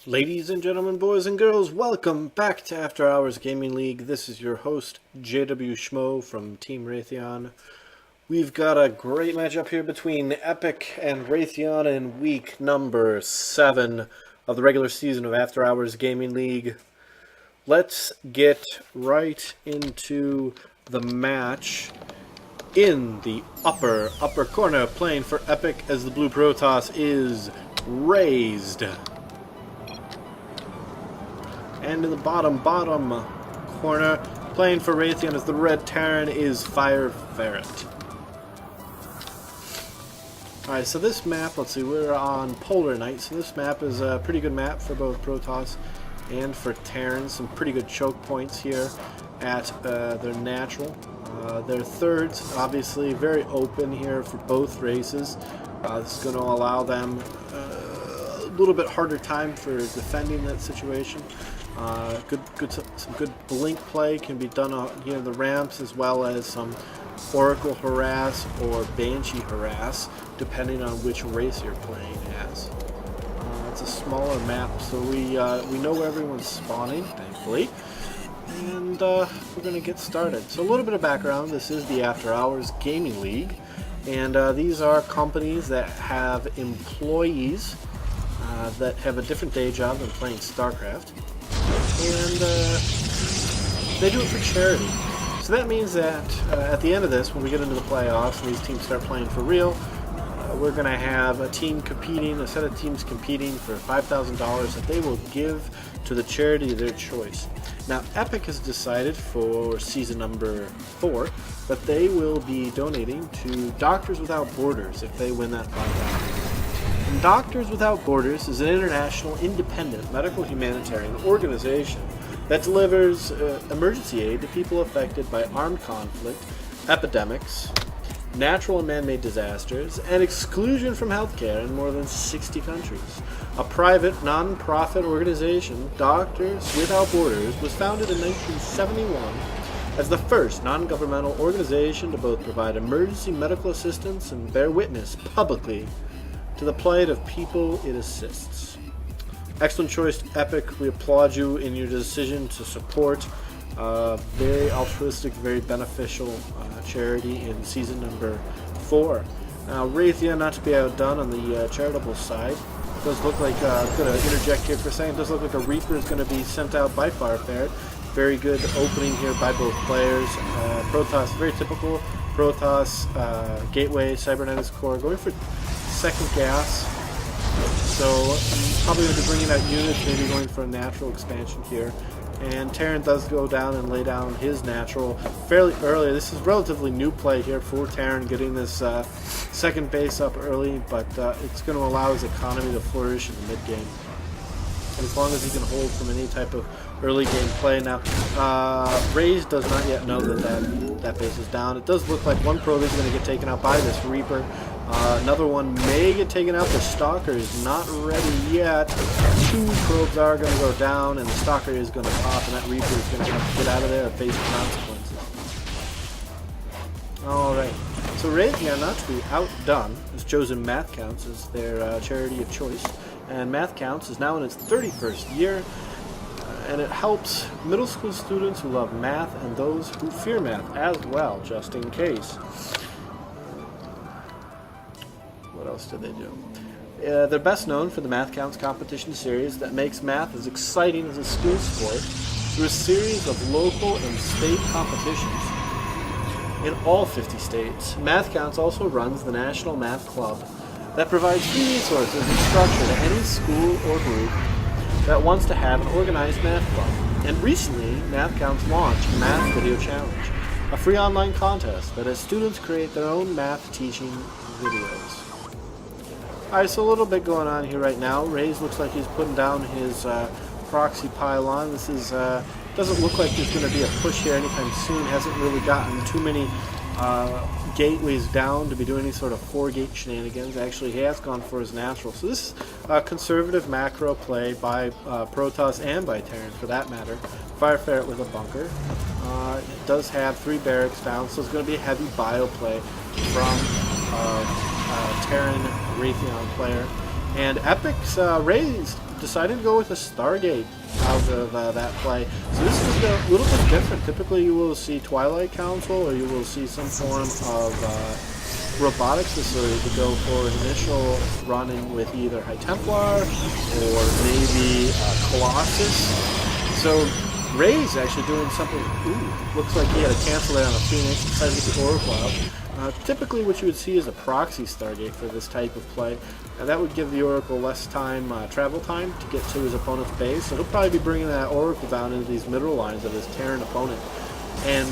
Ladies and gentlemen, boys and girls, welcome back to After Hours Gaming League. This is your host, JW Schmo from Team Raytheon. We've got a great matchup here between Epic and Raytheon in week number 7 of the regular season of After Hours Gaming League. Let's get right into the match. In the upper corner, playing for Epic as the blue Protoss is Razed. And in the bottom corner, playing for Raytheon as the red Terran is FireFerret. Alright, so this map, let's see, we're on Polar Night, so this map is a pretty good map for both Protoss and for Terran. Some pretty good choke points here at their natural. Their thirds, obviously, very open here for both races. This is going to allow them a little bit harder time for defending that situation. Some good blink play can be done on here in the ramps, as well as some Oracle harass or Banshee harass, depending on which race you're playing as. It's a smaller map, so we know where everyone's spawning, thankfully. And we're going to get started. So a little bit of background. This is the After Hours Gaming League, and these are companies that have employees that have a different day job than playing StarCraft, and they do it for charity. So that means that at the end of this, when we get into the playoffs and these teams start playing for real, we're going to have a set of teams competing for $5,000 that they will give to the charity of their choice. Now, Epic has decided for season number 4 that they will be donating to Doctors Without Borders if they win that $5,000. And Doctors Without Borders is an international, independent medical humanitarian organization that delivers emergency aid to people affected by armed conflict, epidemics, natural and man-made disasters, and exclusion from healthcare in more than 60 countries. A private, non-profit organization, Doctors Without Borders was founded in 1971 as the first non-governmental organization to both provide emergency medical assistance and bear witness publicly to the plight of people it assists. Excellent choice, Epic. We applaud you in your decision to support very altruistic, very beneficial charity in season number 4. Now, Raytheon, not to be outdone on the charitable side, does look like, I'm going to interject here for a second, does look like a Reaper is going to be sent out by FireFerret. Very good opening here by both players. Protoss, very typical Protoss Gateway, Cybernetics Core, going for second gas. So probably going to be bringing out units, maybe going for a natural expansion here. And Terran does go down and lay down his natural fairly early. This is relatively new play here for Terran, getting this second base up early, but it's going to allow his economy to flourish in the mid-game. And as long as he can hold from any type of early game play. Now, Razed does not yet know that base is down. It does look like one probe is going to get taken out by this Reaper. Another one may get taken out. The Stalker is not ready yet. 2 probes are going to go down, and the Stalker is going to pop, and that Reaper is going to have to get out of there and face the consequences. Alright, so Raytheon, not to be outdone, has chosen Math Counts as their charity of choice. And Math Counts is now in its 31st year, and it helps middle school students who love math and those who fear math as well, just in case. What else did they do? They're best known for the Math Counts competition series that makes math as exciting as a school sport through a series of local and state competitions in all 50 states. Math Counts also runs the National Math Club that provides free resources and structure to any school or group that wants to have an organized math club. And recently, Math Counts launched Math Video Challenge, a free online contest that has students create their own math teaching videos. Alright, so a little bit going on here right now. Raze looks like he's putting down his proxy pylon. This is doesn't look like there's going to be a push here anytime soon. Hasn't really gotten too many gateways down to be doing any sort of 4-gate shenanigans. Actually, he has gone for his natural. So this is a conservative macro play by Protoss and by Terran, for that matter. FireFerret with a bunker. It does have 3 barracks down, so it's going to be a heavy bio play from Terran Raytheon player. And Epic's Razed decided to go with a Stargate out of that play. So this is a little bit different. Typically you will see Twilight Council, or you will see some form of robotics facility to go for an initial run-in with either High Templar or maybe Colossus. So Ray's actually doing something. Ooh, looks like he had to cancel that on a Phoenix, decided to get the Oracle out. Typically what you would see is a proxy Stargate for this type of play, and that would give the Oracle less time, travel time to get to his opponent's base. So he'll probably be bringing that Oracle down into these middle lines of his Terran opponent. And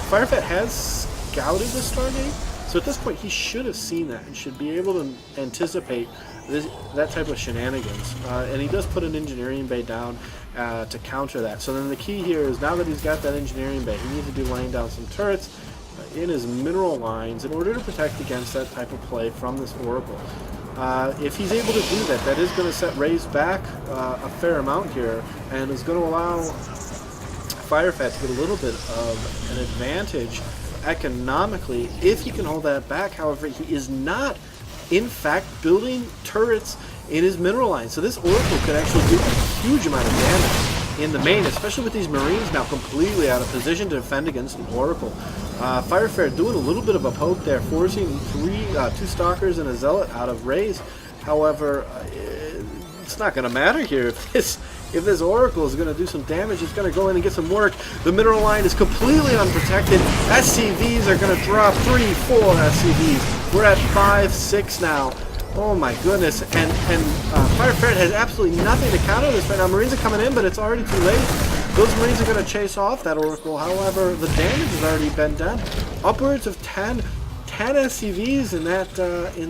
FireFerret has scouted the Stargate, so at this point he should have seen that and should be able to anticipate that type of shenanigans. And he does put an engineering bay down to counter that. So then the key here is, now that he's got that engineering bay, he needs to be laying down some turrets in his mineral lines in order to protect against that type of play from this Oracle. If he's able to do that, that is going to set Razed back a fair amount here, and is going to allow FireFerret to get a little bit of an advantage economically if he can hold that back. However, he is not, in fact, building turrets in his mineral line. So this Oracle could actually do a huge amount of damage in the main, especially with these Marines now completely out of position to defend against an Oracle. FireFerret doing a little bit of a poke there, forcing two Stalkers and a Zealot out of Raze. However, it's not going to matter here. If this Oracle is going to do some damage, it's going to go in and get some work. The mineral line is completely unprotected. SCVs are going to drop 3, 4 SCVs. We're at 5, 6 now. Oh my goodness, and FireFerret has absolutely nothing to counter this right now. Marines are coming in, but it's already too late. Those Marines are going to chase off that Oracle. However, the damage has already been done. Upwards of 10 SCVs in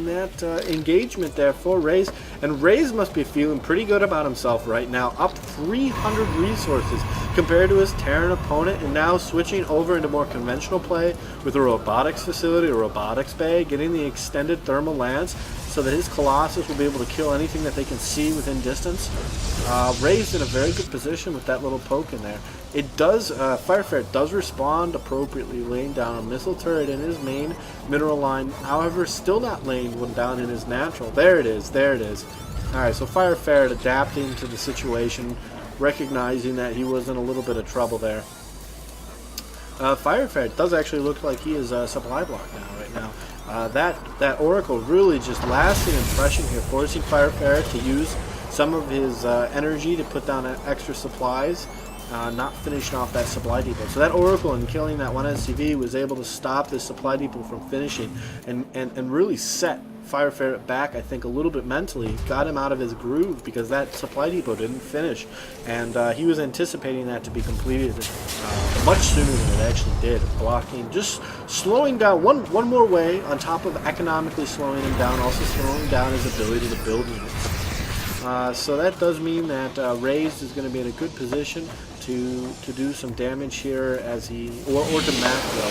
that engagement there for Raze, and Raze must be feeling pretty good about himself right now. Up 300 resources compared to his Terran opponent, and now switching over into more conventional play with a robotics facility, a robotics bay, getting the extended thermal lance so that his Colossus will be able to kill anything that they can see within distance. Raze in a very good position with that little poke in there. It does, FireFerret does respond appropriately, laying down a missile turret in his main mineral line. However, still not laying one down in his natural. There it is, there it is. Alright, so FireFerret adapting to the situation, recognizing that he was in a little bit of trouble there. FireFerret does actually look like he is supply block now, right now. That Oracle really just lasting impression here, forcing FireFerret to use some of his energy to put down extra supplies, not finishing off that supply depot. So that Oracle, in killing that one SCV, was able to stop this supply depot from finishing and really set FireFerret back, I think, a little bit mentally, got him out of his groove because that supply depot didn't finish, and he was anticipating that to be completed much sooner than it actually did, blocking, just slowing down one more way on top of economically slowing him down, also slowing down his ability to build units. So that does mean that Razed is going to be in a good position to do some damage here as he, or to macro,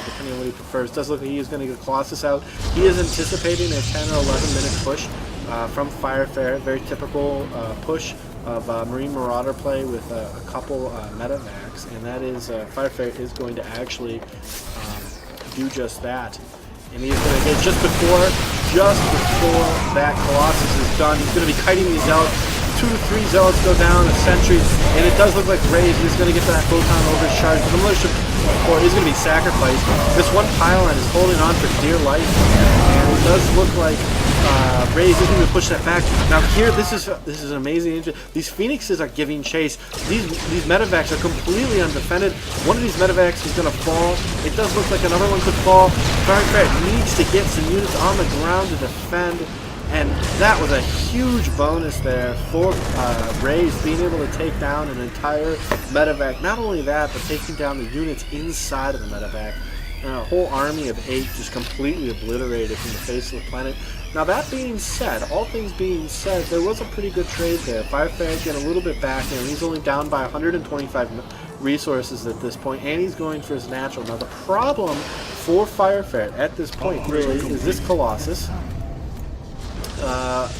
depending on what he prefers. Does look like he is going to get Colossus out. He is anticipating a 10 or 11 minute push from FireFerret, very typical push of Marine Marauder play with a couple metavacs, and that is FireFerret is going to actually do just that. And he's going to get just before that Colossus is done, he's going to be kiting these out. 2 to 3 Zealots go down, a Sentry, and it does look like Raze is going to get that Photon overcharge, but the militia core is going to be sacrificed. This one pylon is holding on for dear life, and it does look like Raze is going to push that back. Now here, this is an amazing. These Phoenixes are giving chase. These metavacs are completely undefended. One of these metavacs is going to fall. It does look like another one could fall. FireFerret needs to get some units on the ground to defend. And that was a huge bonus there for Raze, being able to take down an entire medevac. Not only that, but taking down the units inside of the medevac. A whole army of 8 just completely obliterated from the face of the planet. Now that being said, all things being said, there was a pretty good trade there. FireFerret getting a little bit back there, and he's only down by 125 resources at this point, and he's going for his natural. Now the problem for FireFerret at this point really is this Colossus,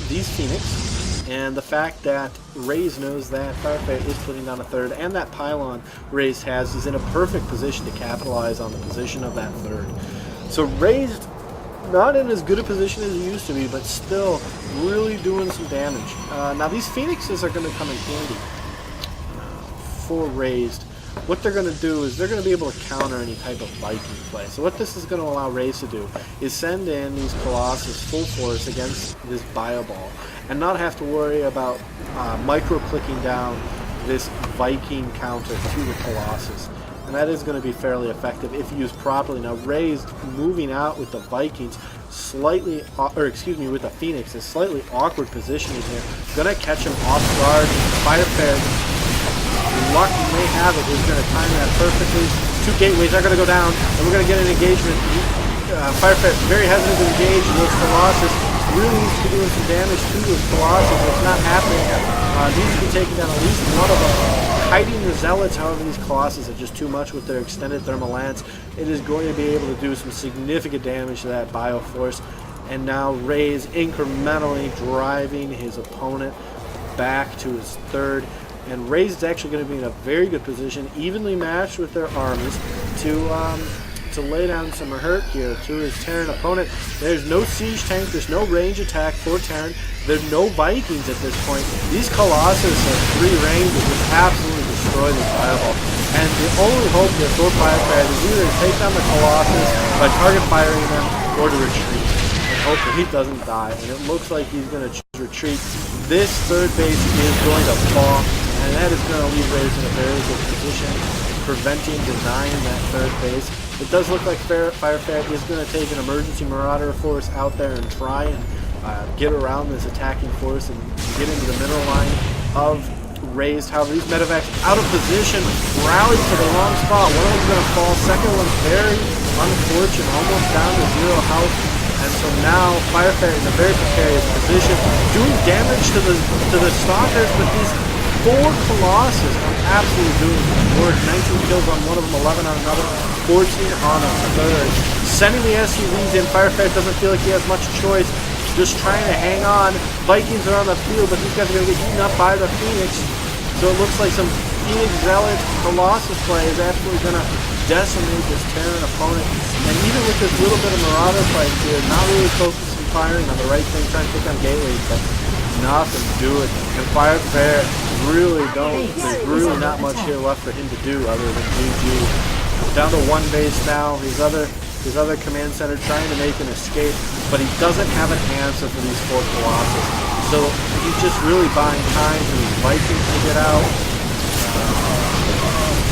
these Phoenix, and the fact that Raze knows that FireFerret is putting down a third, and that pylon Raze has is in a perfect position to capitalize on the position of that third. So Raze not in as good a position as he used to be, but still really doing some damage. Now these Phoenixes are going to come in handy for Razed. What they're going to do is they're going to be able to counter any type of Viking play. So what this is going to allow Razed to do is send in these Colossus full force against this Bio Ball and not have to worry about micro-clicking down this Viking counter to the Colossus. And that is going to be fairly effective if used properly. Now Razed moving out with the Vikings slightly, with the Phoenix, is slightly awkward positioning here. Going to catch him off guard. FireFerret, luck may have it, is going to time that perfectly. Two gateways are going to go down, and we're going to get an engagement. FireFerret very hesitant to engage those Colossus. Really needs to be doing some damage to those Colossus. It's not happening. Needs to be taking down at least one of them. Hiding the Zealots, however, these Colossus are just too much with their extended thermal lance. It is going to be able to do some significant damage to that Bioforce. And now Razed incrementally driving his opponent back to his third. And Razed is actually going to be in a very good position, evenly matched with their armies, to lay down some hurt here to his Terran opponent. There's no siege tank, there's no range attack for Terran, there's no Vikings at this point. These Colossus have free range to just absolutely destroy this Fireball. And the only hope here for FireFerret is either to take down the Colossus by target firing them or to retreat. And hope that he doesn't die. And it looks like he's going to choose retreat. This third base is going to fall, and that is going to leave Razed in a very good position, preventing, denying that third base. It does look like FireFerret is going to take an emergency Marauder force out there and try and get around this attacking force and get into the middle line of Razed. However, these medevacs out of position, rallied to the wrong spot. One of them's going to fall. Second one's very unfortunate, almost down to 0 health. And so now FireFerret in a very precarious position, doing damage to the Stalkers, but these 4 Colossus are absolutely doing work. 19 kills on one of them, 11 on another, 14 on a third. Sending the SUVs in, FireFerret doesn't feel like he has much choice. Just trying to hang on. Vikings are on the field, but these guys are going to get eaten up by the Phoenix. So it looks like some Phoenix Zealot Colossus play is absolutely going to decimate this Terran opponent. And even with this little bit of Marauder fight here, not really focusing firing on the right thing, trying to take on gateways, but nothing to do it. And FireFerret really there's really not much here left for him to do other than GG. Down to 1 base now. His other command center trying to make an escape, but he doesn't have an answer for these 4 Colossus. So he's just really buying time for these Vikings to get out.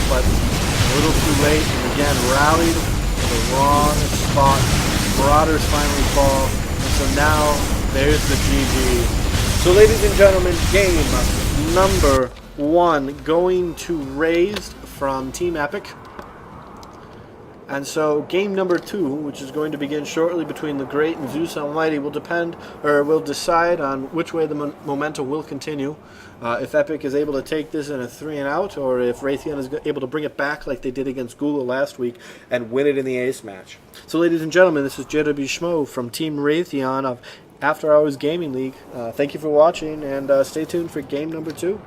But a little too late, and again rallied to the wrong spot. Marauders finally fall, and so now there's the GG. So ladies and gentlemen, game number 1 going to Razed from Team Epic. And so game number 2, which is going to begin shortly between the Great and Zeus Almighty, will decide on which way the momentum will continue. If Epic is able to take this in a 3-and-out, or if Raytheon is able to bring it back like they did against Google last week and win it in the ace match. So ladies and gentlemen, this is JW Schmo from Team Raytheon of After Hours Gaming League. Thank you for watching, and stay tuned for game number 2.